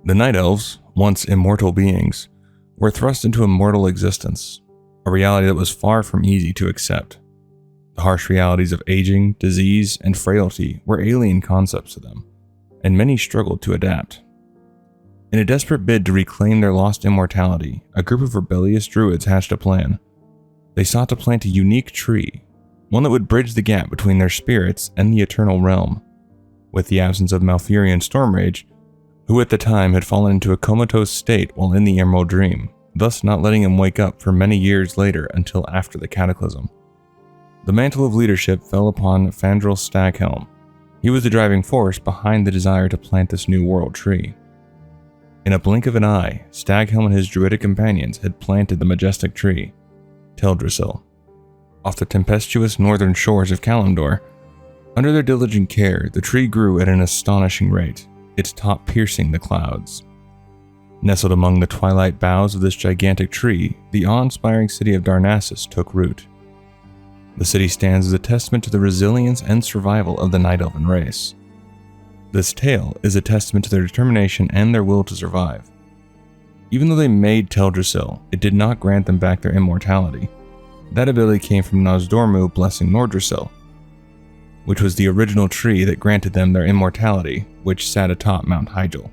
The Night Elves, once immortal beings, were thrust into a mortal existence, a reality that was far from easy to accept. The harsh realities of aging, disease, and frailty were alien concepts to them, and many struggled to adapt. In a desperate bid to reclaim their lost immortality, a group of rebellious druids hatched a plan. They sought to plant a unique tree, one that would bridge the gap between their spirits and the eternal realm. With the absence of Malfurion Stormrage, who at the time had fallen into a comatose state while in the Emerald Dream, thus not letting him wake up for many years later until after the Cataclysm. The mantle of leadership fell upon Fandral Staghelm. He was the driving force behind the desire to plant this new world tree. In a blink of an eye, Staghelm and his druidic companions had planted the majestic tree, Teldrassil, off the tempestuous northern shores of Kalimdor. Under their diligent care, the tree grew at an astonishing rate, its top piercing the clouds. Nestled among the twilight boughs of this gigantic tree, the awe-inspiring city of Darnassus took root. The city stands as a testament to the resilience and survival of the Night Elven race. This tale is a testament to their determination and their will to survive. Even though they made Teldrassil, it did not grant them back their immortality. That ability came from Nosdormu blessing Nordrassil, which was the original tree that granted them their immortality, which sat atop Mount Hyjal.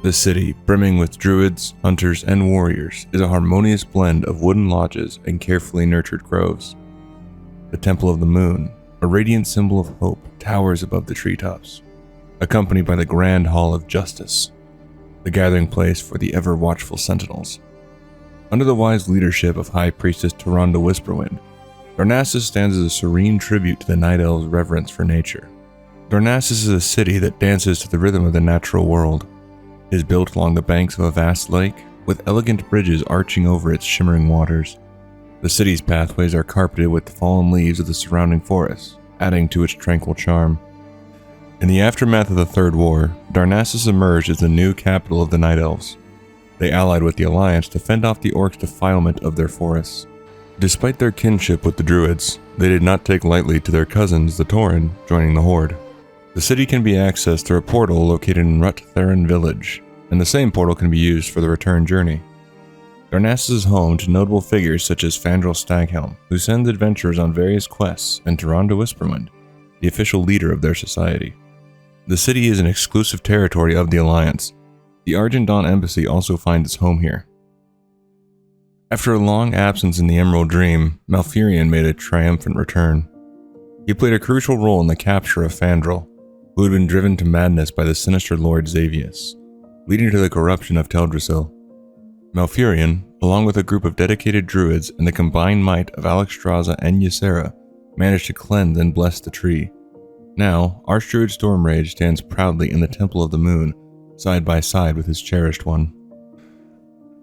This city, brimming with druids, hunters, and warriors, is a harmonious blend of wooden lodges and carefully nurtured groves. The Temple of the Moon, a radiant symbol of hope, towers above the treetops, accompanied by the Grand Hall of Justice, the gathering place for the ever-watchful sentinels. Under the wise leadership of High Priestess Tyrande Whisperwind, Darnassus stands as a serene tribute to the Night Elves' reverence for nature. Darnassus is a city that dances to the rhythm of the natural world. It is built along the banks of a vast lake, with elegant bridges arching over its shimmering waters. The city's pathways are carpeted with the fallen leaves of the surrounding forests, adding to its tranquil charm. In the aftermath of the Third War, Darnassus emerged as the new capital of the Night Elves. They allied with the Alliance to fend off the orcs' defilement of their forests. Despite their kinship with the Druids, they did not take lightly to their cousins, the Tauren, joining the Horde. The city can be accessed through a portal located in Rut Theron Village, and the same portal can be used for the return journey. Darnassus is home to notable figures such as Fandral Staghelm, who sends adventurers on various quests, and Tyrande Whisperwind, the official leader of their society. The city is an exclusive territory of the Alliance. The Argent Dawn Embassy also finds its home here. After a long absence in the Emerald Dream, Malfurion made a triumphant return. He played a crucial role in the capture of Fandral, who had been driven to madness by the sinister Lord Xavius, leading to the corruption of Teldrassil. Malfurion, along with a group of dedicated druids and the combined might of Alexstrasza and Ysera, managed to cleanse and bless the tree. Now, Archdruid Stormrage stands proudly in the Temple of the Moon, side by side with his cherished one.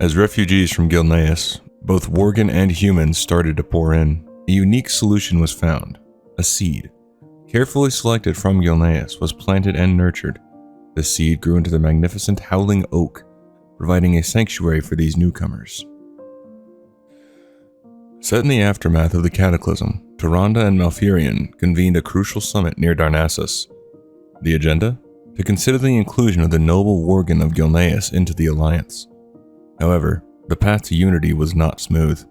As refugees from Gilneas, both Worgen and humans started to pour in, a unique solution was found. A seed, carefully selected from Gilneas, was planted and nurtured. The seed grew into the magnificent Howling Oak, providing a sanctuary for these newcomers. Set in the aftermath of the Cataclysm, Tyrande and Malfurion convened a crucial summit near Darnassus. The agenda? To consider the inclusion of the noble Worgen of Gilneas into the Alliance. However, the path to unity was not smooth.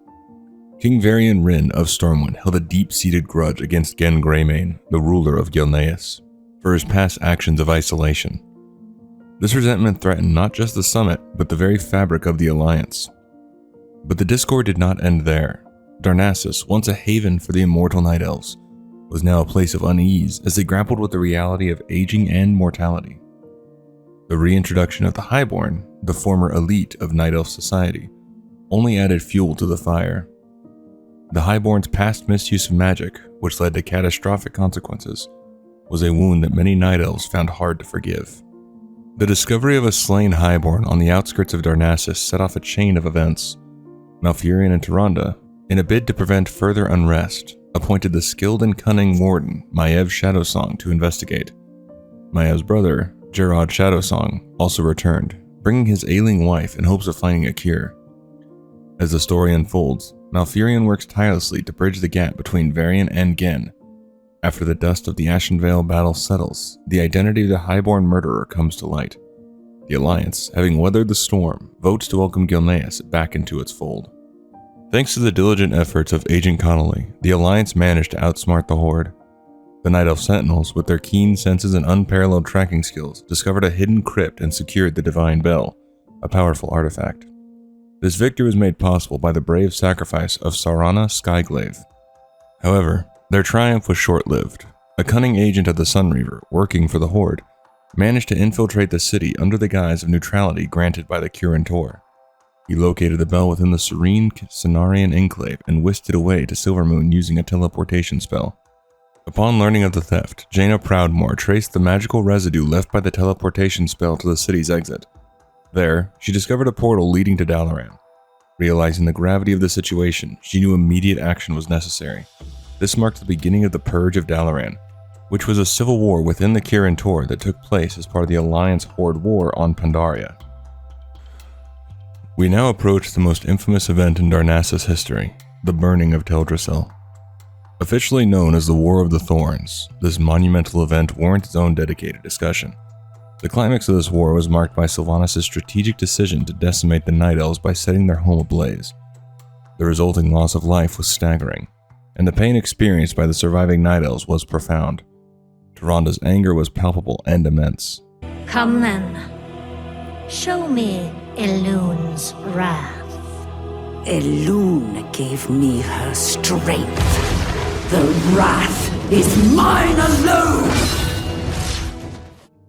King Varian Wrynn of Stormwind held a deep-seated grudge against Genn Greymane, the ruler of Gilneas, for his past actions of isolation. This resentment threatened not just the summit, but the very fabric of the Alliance. But the discord did not end there. Darnassus, once a haven for the immortal Night Elves, was now a place of unease as they grappled with the reality of aging and mortality. The reintroduction of the Highborn, the former elite of Night Elf society, only added fuel to the fire. The Highborn's past misuse of magic, which led to catastrophic consequences, was a wound that many Night Elves found hard to forgive. The discovery of a slain Highborn on the outskirts of Darnassus set off a chain of events. Malfurion and Tyrande, in a bid to prevent further unrest, appointed the skilled and cunning warden Maiev Shadowsong to investigate. Maiev's brother, Gerard Shadowsong, also returned, bringing his ailing wife in hopes of finding a cure. As the story unfolds, Malfurion works tirelessly to bridge the gap between Varian and Genn. After the dust of the Ashenvale battle settles, the identity of the highborn murderer comes to light. The Alliance, having weathered the storm, votes to welcome Gilneas back into its fold. Thanks to the diligent efforts of Agent Connolly, the Alliance managed to outsmart the Horde. The Night Elf Sentinels, with their keen senses and unparalleled tracking skills, discovered a hidden crypt and secured the Divine Bell, a powerful artifact. This victory was made possible by the brave sacrifice of Sarana Skyglaive. However, their triumph was short-lived. A cunning agent of the Sunreaver, working for the Horde, managed to infiltrate the city under the guise of neutrality granted by the Kirin Tor. He located the bell within the serene Cenarion Enclave and whisked it away to Silvermoon using a teleportation spell. Upon learning of the theft, Jaina Proudmoore traced the magical residue left by the teleportation spell to the city's exit. There, she discovered a portal leading to Dalaran. Realizing the gravity of the situation, she knew immediate action was necessary. This marked the beginning of the Purge of Dalaran, which was a civil war within the Kirin Tor that took place as part of the Alliance Horde War on Pandaria. We now approach the most infamous event in Darnassus history, the burning of Teldrassil. Officially known as the War of the Thorns, this monumental event warrants its own dedicated discussion. The climax of this war was marked by Sylvanas' strategic decision to decimate the Night Elves by setting their home ablaze. The resulting loss of life was staggering, and the pain experienced by the surviving Night Elves was profound. Tyranda's anger was palpable and immense. Come then, show me Elune's wrath. Elune gave me her strength. The wrath is mine alone!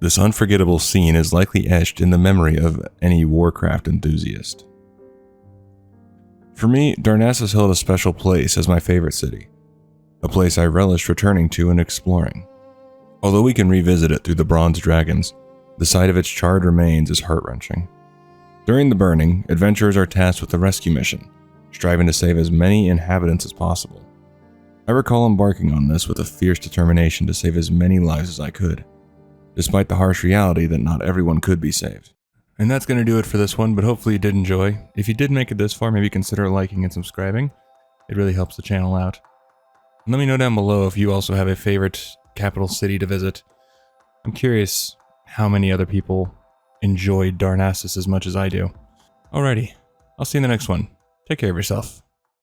This unforgettable scene is likely etched in the memory of any Warcraft enthusiast. For me, Darnassus held a special place as my favorite city, a place I relished returning to and exploring. Although we can revisit it through the Bronze Dragons, the sight of its charred remains is heart-wrenching. During the burning, adventurers are tasked with a rescue mission, striving to save as many inhabitants as possible. I recall embarking on this with a fierce determination to save as many lives as I could, despite the harsh reality that not everyone could be saved. And that's going to do it for this one, but hopefully you did enjoy. If you did make it this far, maybe consider liking and subscribing. It really helps the channel out. And let me know down below if you also have a favorite capital city to visit. I'm curious how many other people enjoyed Darnassus as much as I do. Alrighty, I'll see you in the next one. Take care of yourself.